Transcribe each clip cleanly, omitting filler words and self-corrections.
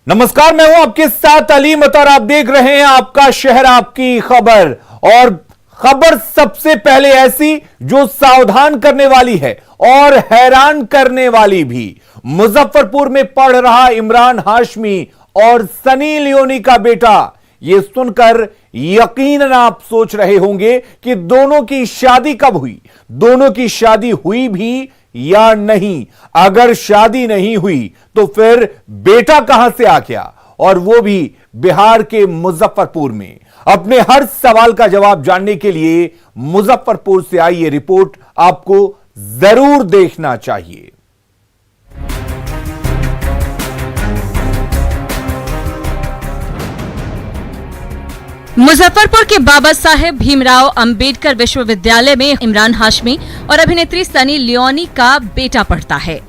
नमस्कार, मैं हूं आपके साथ अलीमत और आप देख रहे हैं आपका शहर आपकी खबर। और खबर सबसे पहले ऐसी जो सावधान करने वाली है और हैरान करने वाली भी। मुजफ्फरपुर में पढ़ रहा इमरान हाशमी और सनी लियोनी का बेटा, यह सुनकर यकीनन आप सोच रहे होंगे कि दोनों की शादी कब हुई, दोनों की शादी हुई भी या नहीं। अगर शादी नहीं हुई तो फिर बेटा कहां से आ गया, और वो भी बिहार के मुजफ्फरपुर में। अपने हर सवाल का जवाब जानने के लिए मुजफ्फरपुर से आई ये रिपोर्ट आपको जरूर देखना चाहिए। मुजफ्फरपुर के बाबा साहेब भीमराव अंबेडकर विश्वविद्यालय में इमरान हाशमी और अभिनेत्री सनी लियोनी का बेटा पढ़ता है।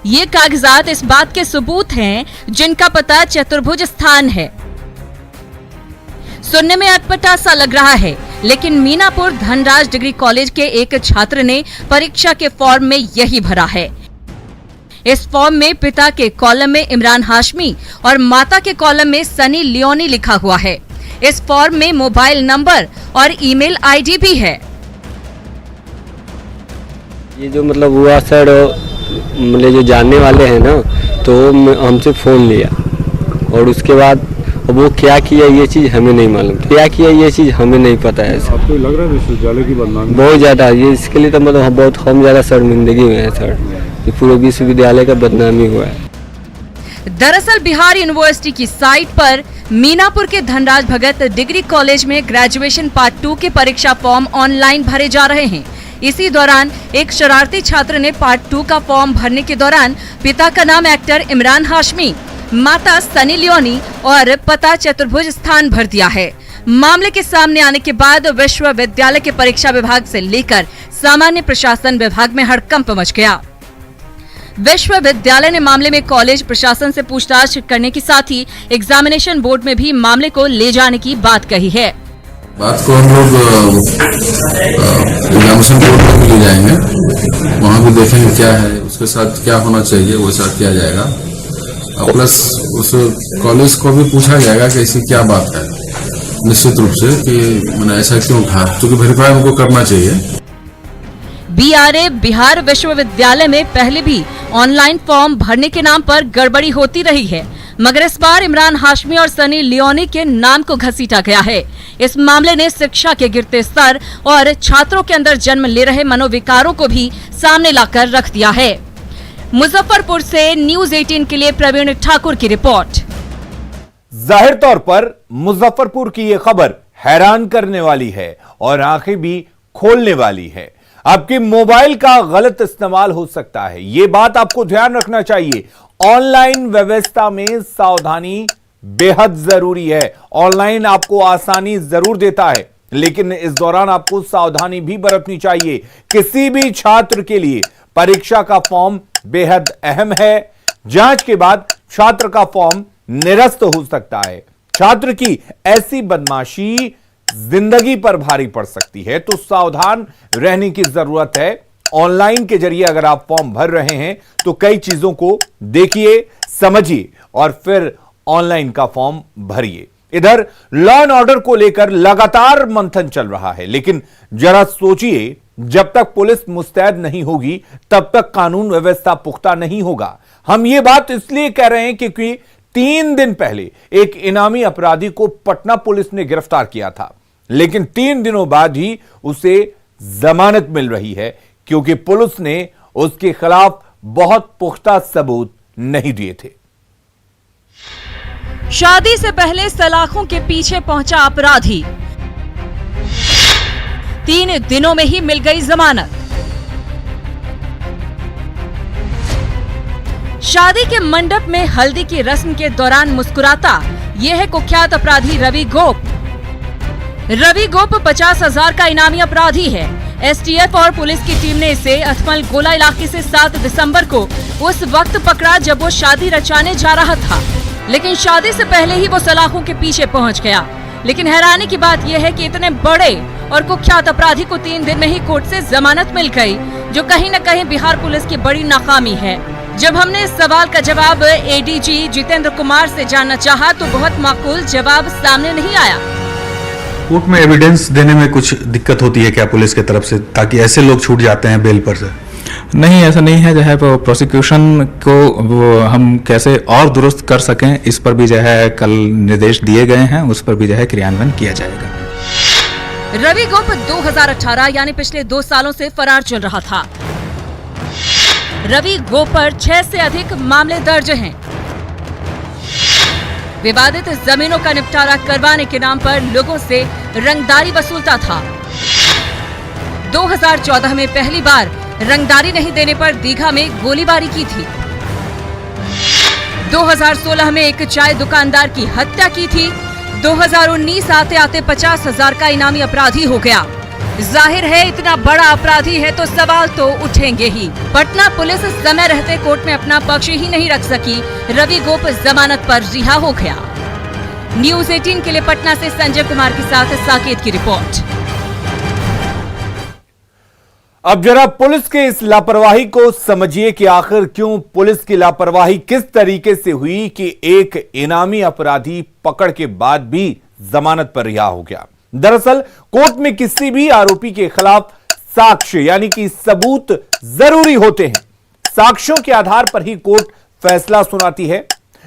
ये कागजात इस बात के सबूत हैं जिनका पता चतुर्भुज स्थान है। सुनने में अटपटा सा लग रहा है, लेकिन मीनापुर धनराज डिग्री कॉलेज के एक छात्र ने परीक्षा के फॉर्म में यही भरा है। इस फॉर्म में पिता के कॉलम में इमरान हाशमी और माता के कॉलम में सनी लियोनी लिखा हुआ है। इस फॉर्म में मोबाइल नंबर और ईमेल आईडी भी है। ये जो मतलब हुआ सर, मतलब जो जानने वाले हैं ना, तो हमसे फोन लिया और उसके बाद वो क्या किया ये चीज हमें नहीं मालूम, क्या किया ये चीज हमें नहीं पता है सर। आपको लग रहा है विश्वविद्यालय की बदनामी बहुत ज्यादा, ये इसके लिए तो मतलब बहुत हम ज्यादा शर्मिंदगी में है सर, ये पूरे विश्वविद्यालय का बदनामी हुआ है। दरअसल बिहार यूनिवर्सिटी की साइट पर मीनापुर के धनराज भगत डिग्री कॉलेज में ग्रेजुएशन पार्ट 2 के परीक्षा फॉर्म ऑनलाइन भरे जा रहे हैं। इसी दौरान एक शरारती छात्र ने पार्ट 2 का फॉर्म भरने के दौरान पिता का नाम एक्टर इमरान हाशमी, माता सनी लियोनी और पता चतुर्भुज स्थान भर दिया है। मामले के सामने आने के बाद विश्वविद्यालय के परीक्षा विभाग से लेकर सामान्य प्रशासन विभाग में हड़कंप मच गया। विश्वविद्यालय ने मामले में कॉलेज प्रशासन से पूछताछ करने के साथ ही एग्जामिनेशन बोर्ड में भी मामले को ले जाने की बात कही है। बात को हम लोग एग्जामिनेशन बोर्ड में ले जाएंगे, वहाँ भी देखेंगे क्या है, उसके साथ क्या होना चाहिए वो साथ किया जाएगा। प्लस उस कॉलेज को भी पूछा जाएगा कि ऐसी क्या बात है, निश्चित रूप से कि मैंने ऐसा क्यों था, क्योंकि वेरीफाई हमको करना चाहिए। बीआरए बिहार विश्वविद्यालय में पहले भी ऑनलाइन फॉर्म भरने के नाम पर गड़बड़ी होती रही है, मगर इस बार इमरान हाशमी और सनी लियोनी के नाम को घसीटा गया है। इस मामले ने शिक्षा के गिरते स्तर और छात्रों के अंदर जन्म ले रहे मनोविकारों को भी सामने लाकर रख दिया है। मुजफ्फरपुर से न्यूज़ 18 के लिए प्रवीण ठाकुर की रिपोर्ट। जाहिर तौर पर मुजफ्फरपुर की यह खबर हैरान करने वाली है और आंखें भी खोलने वाली है। आपके मोबाइल का गलत इस्तेमाल हो सकता है, यह बात आपको ध्यान रखना चाहिए। ऑनलाइन व्यवस्था में सावधानी बेहद जरूरी है। ऑनलाइन आपको आसानी जरूर देता है, लेकिन इस दौरान आपको सावधानी भी बरतनी चाहिए। किसी भी छात्र के लिए परीक्षा का फॉर्म बेहद अहम है। जांच के बाद छात्र का फॉर्म निरस्त हो सकता है। छात्र की ऐसी बदमाशी जिंदगी पर भारी पड़ सकती है, तो सावधान रहने की जरूरत है। ऑनलाइन के जरिए अगर आप फॉर्म भर रहे हैं तो कई चीजों को देखिए, समझिए और फिर ऑनलाइन का फॉर्म भरिए। इधर लॉ एंड ऑर्डर को लेकर लगातार मंथन चल रहा है, लेकिन जरा सोचिए, जब तक पुलिस मुस्तैद नहीं होगी तब तक कानून व्यवस्था पुख्ता नहीं होगा। हम ये बात इसलिए कह रहे हैं क्योंकि 3 दिन पहले एक इनामी अपराधी को पटना पुलिस ने गिरफ्तार किया था, लेकिन 3 दिनों बाद ही उसे जमानत मिल रही है, क्योंकि पुलिस ने उसके खिलाफ बहुत पुख्ता सबूत नहीं दिए थे। शादी से पहले सलाखों के पीछे पहुंचा अपराधी, 3 दिनों में ही मिल गई जमानत। शादी के मंडप में हल्दी की रस्म के दौरान मुस्कुराता यह है कुख्यात अपराधी रवि गोप। रवि गोप 50,000 का इनामी अपराधी है। एसटीएफ और पुलिस की टीम ने इसे अथमल गोला इलाके से 7 दिसंबर को उस वक्त पकड़ा जब वो शादी रचाने जा रहा था, लेकिन शादी से पहले ही वो सलाखों के पीछे पहुंच गया। लेकिन हैरानी की बात यह है कि इतने बड़े और कुख्यात अपराधी को 3 दिन में ही कोर्ट से जमानत मिल गई, जो कहीं न कहीं बिहार पुलिस की बड़ी नाकामी है। जब हमने इस सवाल का जवाब एडीजी जितेंद्र कुमार से जानना चाहा तो बहुत माकूल जवाब सामने नहीं आया। कोर्ट में एविडेंस देने में कुछ दिक्कत होती है क्या पुलिस की तरफ से, ताकि ऐसे लोग छूट जाते हैं बेल पर से? नहीं, ऐसा नहीं है। जो है प्रोसिक्यूशन को वो हम कैसे और दुरुस्त कर सकें, इस पर भी जो है कल निर्देश दिए गए हैं, उस पर भी जो है क्रियान्वयन किया जाएगा। रवि गोप 2018 यानी पिछले 2 सालों से फरार चल रहा था। रवि गोप पर 6 से अधिक मामले दर्ज हैं। विवादित जमीनों का निपटारा करवाने के नाम पर लोगों से रंगदारी वसूलता था। 2014 में पहली बार रंगदारी नहीं देने पर दीघा में गोलीबारी की थी। 2016 में एक चाय दुकानदार की हत्या की थी। 2019 आते आते 50,000 का इनामी अपराधी हो गया। जाहिर है इतना बड़ा अपराधी है तो सवाल तो उठेंगे ही। पटना पुलिस समय रहते कोर्ट में अपना पक्ष ही नहीं रख सकी। रवि गोप जमानत पर रिहा हो गया। न्यूज़ 18 के लिए पटना से संजय कुमार के साथ साकेत की रिपोर्ट। अब जरा पुलिस के इस लापरवाही को समझिए कि आखिर क्यों पुलिस की लापरवाही किस तरीके से हुई कि एक इनामी अपराधी पकड़ के बाद भी जमानत पर रिहा हो गया। दरअसल कोर्ट में किसी भी आरोपी के खिलाफ साक्ष्य यानी कि सबूत जरूरी होते हैं। साक्ष्यों के आधार पर ही कोर्ट फैसला सुनाती है।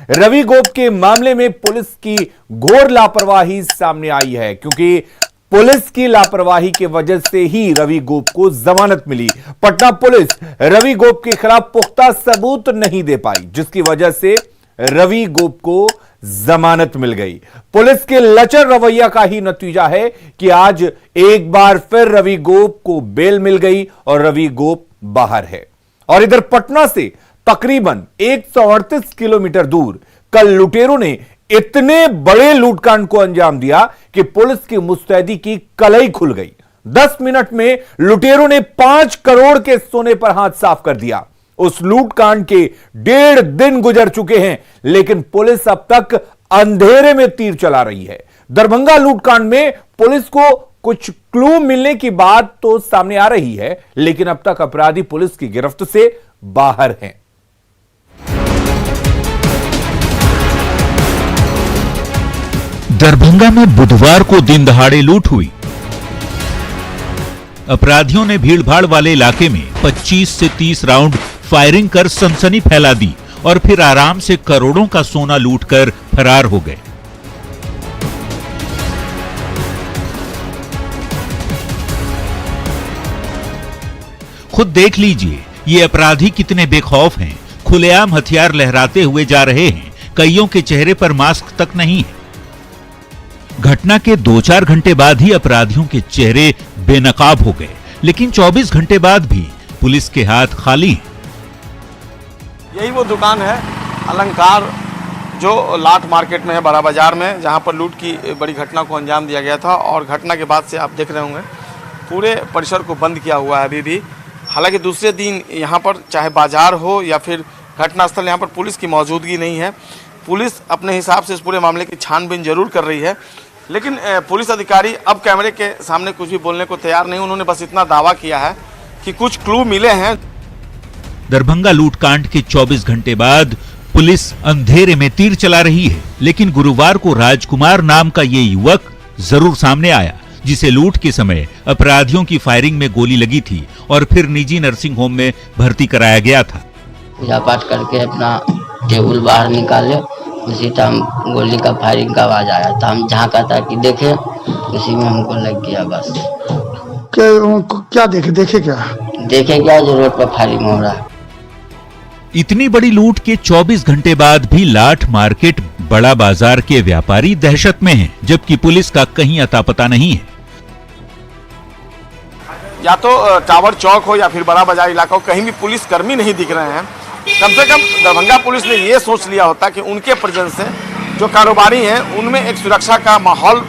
रवि गोप के मामले में पुलिस की घोर लापरवाही सामने आई है, क्योंकि पुलिस की लापरवाही की वजह से ही रवि गोप को जमानत मिली। पटना पुलिस रवि गोप के खिलाफ पुख्ता सबूत नहीं दे पाई, जिसकी वजह से रवि गोप को जमानत मिल गई। पुलिस के लचर रवैया का ही नतीजा है कि आज एक बार फिर रवि गोप को बेल मिल गई और रवि गोप बाहर है। और इधर पटना से तकरीबन 138 किलोमीटर दूर कल लुटेरों ने इतने बड़े लूटकांड को अंजाम दिया कि पुलिस की मुस्तैदी की कलई खुल गई। 10 मिनट में लुटेरों ने 5 करोड़ के सोने पर हाथ साफ कर दिया। उस लूटकांड के 1.5 दिन गुजर चुके हैं, लेकिन पुलिस अब तक अंधेरे में तीर चला रही है। दरभंगा लूटकांड में पुलिस को कुछ क्लू मिलने की बात तो सामने आ रही है, लेकिन अब तक अपराधी पुलिस की गिरफ्त से बाहर हैं। दरभंगा में बुधवार को दिन दहाड़े लूट हुई। अपराधियों ने भीड़भाड़ वाले इलाके में 25 से 30 राउंड फायरिंग कर सनसनी फैला दी और फिर आराम से करोड़ों का सोना लूटकर फरार हो गए। खुद देख लीजिए ये अपराधी कितने बेखौफ हैं। खुलेआम हथियार लहराते हुए जा रहे हैं। कईयों के चेहरे पर मास्क तक नहीं है। घटना के 2-4 घंटे बाद ही अपराधियों के चेहरे बेनकाब हो गए, लेकिन 24 घंटे बाद भी पुलिस के हाथ खाली हैं। यही वो दुकान है अलंकार, जो लाट मार्केट में है, बड़ा बाजार में, जहां पर लूट की बड़ी घटना को अंजाम दिया गया था। और घटना के बाद से आप देख रहे होंगे पूरे परिसर को बंद किया हुआ है अभी भी। हालांकि दूसरे दिन यहां पर चाहे बाजार हो या फिर घटनास्थल, यहां पर पुलिस की मौजूदगी नहीं है। पुलिस अपने हिसाब से इस पूरे मामले की छानबीन जरूर कर रही है, लेकिन पुलिस अधिकारी अब कैमरे के सामने कुछ भी बोलने को तैयार नहीं। उन्होंने बस इतना दावा किया है कि कुछ क्लू मिले हैं। दरभंगा लूटकांड के 24 घंटे बाद पुलिस अंधेरे में तीर चला रही है, लेकिन गुरुवार को राजकुमार नाम का ये युवक जरूर सामने आया, जिसे लूट के समय अपराधियों की फायरिंग में गोली लगी थी और फिर निजी नर्सिंग होम में भर्ती कराया गया था। पूजा पाठ करके अपना टेबल बाहर निकाले, उसी टाइम गोली का फायरिंग का आवाज आया था। हम जहाँ का था कि देखे, उसी में हमको लग गया। बस क्या देखे क्या जो रोड पर फायरिंग हो रहा है। इतनी बड़ी लूट के 24 घंटे बाद भी लाट मार्केट बड़ा बाजार के व्यापारी दहशत में हैं, जबकि पुलिस का कहीं अता पता नहीं है। या तो टावर चौक हो या फिर बड़ा बाजार इलाका हो, कहीं भी पुलिस कर्मी नहीं दिख रहे हैं। कम से कम दरभंगा पुलिस ने ये सोच लिया होता कि उनके प्रेजेंस से जो कारोबारी हैं उनमें एक सुरक्षा का माहौल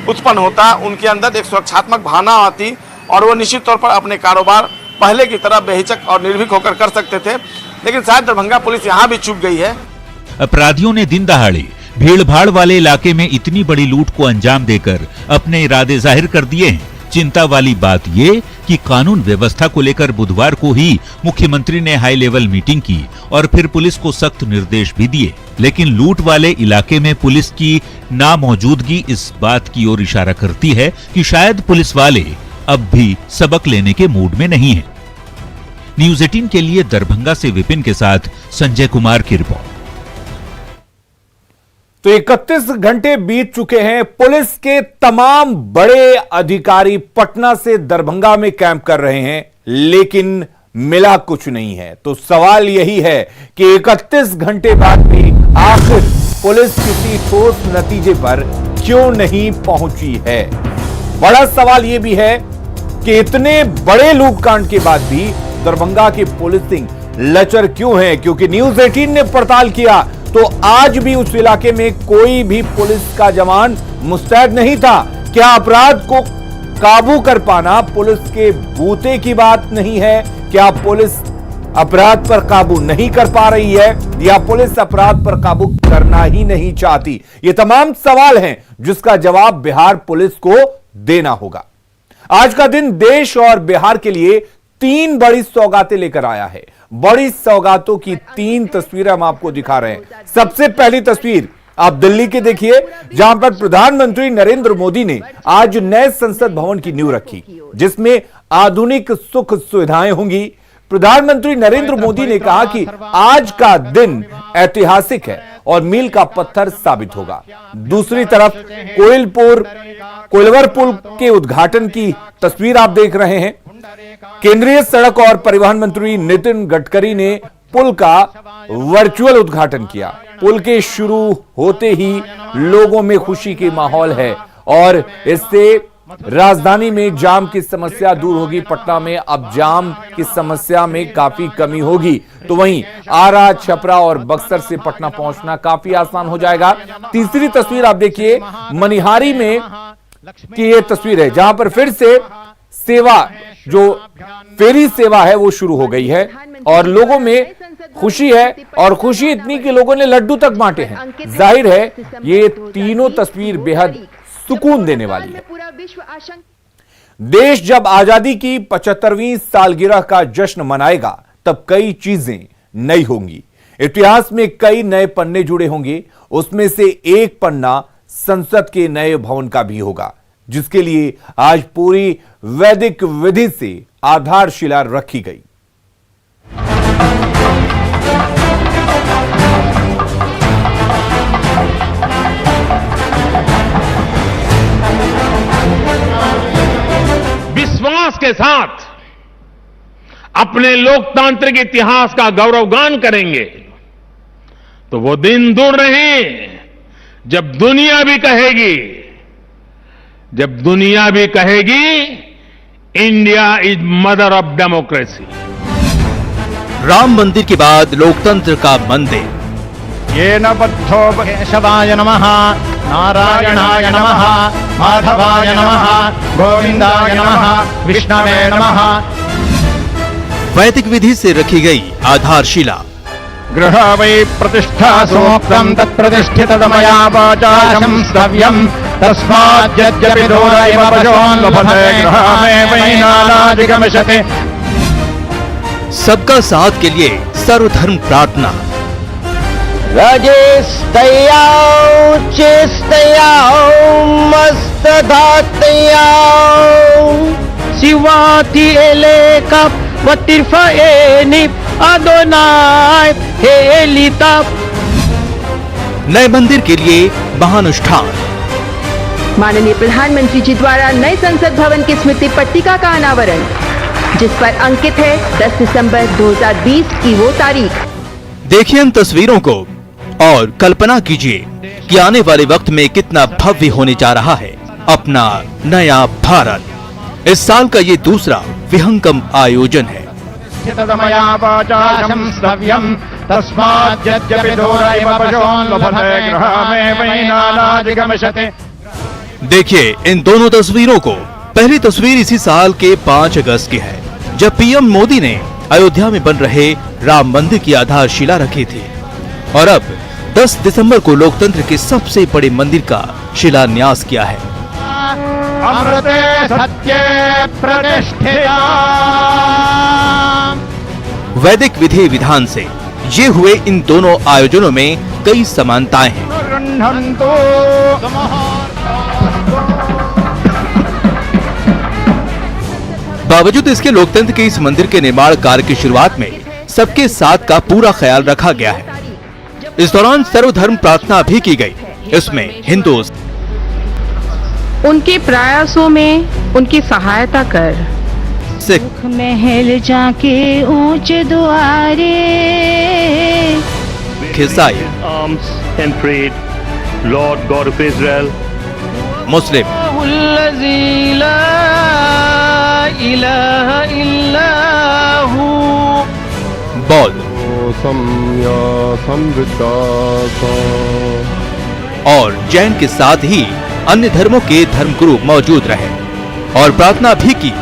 उत्पन्न होता, उनके अंदर एक सुरक्षात्मक भावना आती और वो निश्चित तौर पर अपने कारोबार पहले की तरह बेहिचक और निर्भीक होकर कर सकते थे। लेकिन शायद दरभंगा पुलिस यहाँ भी चूक गई है। अपराधियों ने दिन दहाड़े भीड़भाड़ वाले इलाके में इतनी बड़ी लूट को अंजाम देकर अपने इरादे जाहिर कर दिए हैं। चिंता वाली बात ये कि कानून व्यवस्था को लेकर बुधवार को ही मुख्यमंत्री ने हाई लेवल मीटिंग की और फिर पुलिस को सख्त निर्देश भी दिए, लेकिन लूट वाले इलाके में पुलिस की नामौजूदगी इस बात की ओर इशारा करती है कि शायद पुलिस वाले अब भी सबक लेने के मूड में नहीं हैं। न्यूज़ 18 के लिए दरभंगा से विपिन के साथ संजय कुमार की रिपोर्ट। तो 31 घंटे बीत चुके हैं। पुलिस के तमाम बड़े अधिकारी पटना से दरभंगा में कैंप कर रहे हैं, लेकिन मिला कुछ नहीं है। तो सवाल यही है कि 31 घंटे बाद भी आखिर पुलिस किसी ठोस नतीजे पर क्यों नहीं पहुंची है। बड़ा सवाल यह भी है कि इतने बड़े लूटकांड के बाद भी दरभंगा की पुलिसिंग लचर क्यों है, क्योंकि न्यूज़ 18 ने पड़ताल किया तो आज भी उस इलाके में कोई भी पुलिस का जवान मुस्तैद नहीं था। क्या अपराध को काबू कर पाना पुलिस के बूते की बात नहीं है? क्या पुलिस अपराध पर काबू नहीं कर पा रही है, या पुलिस अपराध पर काबू करना ही नहीं चाहती? ये तमाम सवाल हैं जिसका जवाब बिहार पुलिस को देना होगा। आज का दिन देश और बिहार के लिए 3 बड़ी सौगातें लेकर आया है। बड़ी सौगातों की 3 तस्वीरें हम आपको दिखा रहे हैं। सबसे पहली तस्वीर आप दिल्ली की देखिए, जहां पर प्रधानमंत्री नरेंद्र मोदी ने आज नए संसद भवन की नींव रखी, जिसमें आधुनिक सुख सुविधाएं होंगी। प्रधानमंत्री नरेंद्र मोदी ने कहा कि आज का दिन ऐतिहासिक है और मील का पत्थर साबित होगा। दूसरी तरफ कोइलवर पुल के उद्घाटन की तस्वीर आप देख रहे हैं। केंद्रीय सड़क और परिवहन मंत्री नितिन गडकरी ने पुल का वर्चुअल उद्घाटन किया। पुल के शुरू होते ही लोगों में खुशी की माहौल है और इससे राजधानी में जाम की समस्या दूर होगी। पटना में अब जाम की समस्या में काफी कमी होगी। तो वहीं आरा, छपरा और बक्सर से पटना पहुंचना काफी आसान हो जाएगा। तीसरी तस्वीर आप देखिए, मनिहारी में की ये तस्वीर है, जहां पर फिर से सेवा, जो फेरी सेवा है वो शुरू हो गई है और लोगों में खुशी है, और खुशी इतनी कि लोगों ने लड्डू तक बांटे हैं। जाहिर है ये तीनों तस्वीर बेहद सुकून देने वाली है। देश जब आजादी की 75वीं सालगिरह का जश्न मनाएगा तब कई चीजें नई होंगी। इतिहास में कई नए पन्ने जुड़े होंगे। उसमें से एक पन्ना संसद के नए भवन का भी होगा, जिसके लिए आज पूरी वैदिक विधि से आधारशिला रखी गई। विश्वास के साथ अपने लोकतांत्रिक इतिहास का गौरवगान करेंगे तो वो दिन दूर नहीं जब दुनिया भी कहेगी India is mother of democracy. Ram मंदिर के बाद लोकतंत्र का मंदिर। ये न बद्धो केशवाय नमः, नारायणाय नमः, माधवाय नमः, गोविंदाय नमः, विष्णवे नमः। वैदिक विधि से रखी गई आधारशिला। गृह वै प्रतिष्ठा सूक्तम तत्प्रतिष्ठितमया वाचा संस्तव्यम तस्मात् यद्यपि दूरैव पशून् लभते गृहे वै नानादिगमिषते। सबका साथ के लिए सर्वधर्म प्रार्थना। रजस्तयाओ चेस्तयाओ मस्तधातयाओ शिवाति एलेका वतिर्फ एनि अदोनाय हेलिता। नए मंदिर के लिए महानुष्ठान। माननीय प्रधानमंत्री जी द्वारा नए संसद भवन की स्मृति पट्टिका का अनावरण, जिस पर अंकित है 10 दिसंबर 2020 की वो तारीख। देखिए इन तस्वीरों को और कल्पना कीजिए कि आने वाले वक्त में कितना भव्य होने जा रहा है अपना नया भारत। इस साल का ये दूसरा विहंगम आयोजन है। देखिए इन दोनों तस्वीरों को। पहली तस्वीर इसी साल के 5 अगस्त की है, जब पीएम मोदी ने अयोध्या में बन रहे राम मंदिर की आधारशिला रखी थी, और अब 10 दिसंबर को लोकतंत्र के सबसे बड़े मंदिर का शिलान्यास किया है। अमृते सत्ये प्रतिष्ठिता। वैदिक विधि विधान से ये हुए इन दोनों आयोजनों में कई समानताएं हैं। बावजूद इसके लोकतंत्र के इस मंदिर के निर्माण कार्य की शुरुआत में सबके साथ का पूरा ख्याल रखा गया है। इस दौरान सर्वधर्म प्रार्थना भी की गई। इसमें हिंदू उनके प्रयासों में उनकी सहायता कर सिख महल जाके ऊंचे द्वारे ईसाई लॉर्ड गॉड ऑफ इजराइल मुस्लिम बौद्ध और जैन के साथ ही अन्य धर्मों के धर्मगुरु मौजूद रहे और प्रार्थना भी की।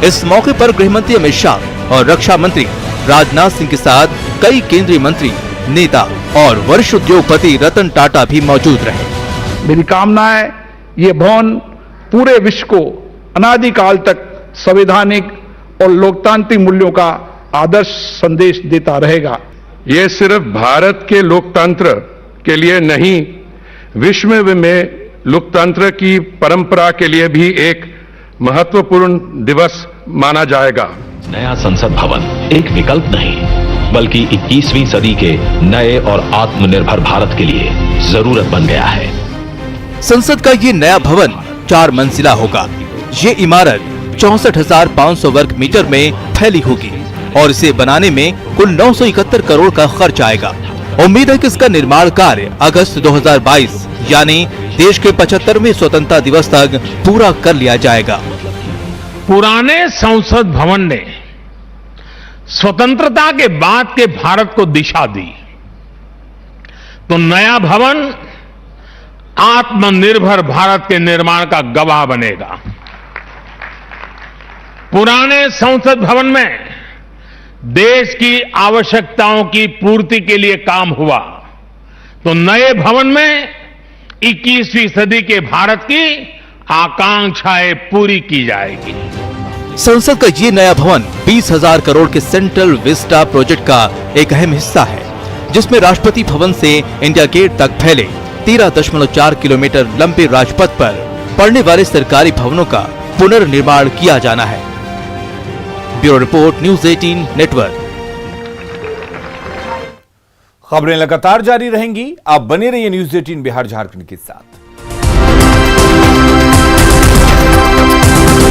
इस मौके पर गृहमंत्री अमित शाह और रक्षा मंत्री राजनाथ सिंह के साथ कई केंद्रीय मंत्री, नेता और वरिष्ठ उद्योगपति रतन टाटा भी मौजूद रहे। मेरी कामना है ये भवन पूरे विश्व को अनादिकाल तक संवैधानिक और लोकतांत्रिक मूल्यों का आदर्श संदेश देता रहेगा। ये सिर्फ भारत के लोकतंत्र के लिए नहीं, विश्व में लोकतंत्र की परंपरा के लिए भी एक महत्वपूर्ण दिवस माना जाएगा। नया संसद भवन एक विकल्प नहीं बल्कि 21वीं सदी के नए और आत्मनिर्भर भारत के लिए जरूरत बन गया है। संसद का ये नया भवन 4 मंजिला होगा। ये इमारत 64,500 वर्ग मीटर में फैली होगी और इसे बनाने में कुल 971 करोड़ का खर्च आएगा। उम्मीद है कि इसका निर्माण कार्य अगस्त 2022 यानी देश के 75वें स्वतंत्रता दिवस तक पूरा कर लिया जाएगा। पुराने संसद भवन ने स्वतंत्रता के बाद के भारत को दिशा दी, तो नया भवन आत्मनिर्भर भारत के निर्माण का गवाह बनेगा। पुराने संसद भवन में देश की आवश्यकताओं की पूर्ति के लिए काम हुआ, तो नए भवन में 21वीं सदी के भारत की आकांक्षाएं पूरी की जाएगी। संसद का ये नया भवन 20,000 करोड़ के सेंट्रल विस्टा प्रोजेक्ट का एक अहम हिस्सा है, जिसमें राष्ट्रपति भवन से इंडिया गेट तक फैले 13.4 किलोमीटर लंबे राजपथ पर पड़ने वाले सरकारी भवनों का पुनर्निर्माण किया जाना है। Bureau report, news 18 network. खबरें लगातार जारी रहेंगी, आप बने रहिए न्यूज़ 18 बिहार झारखंड के साथ।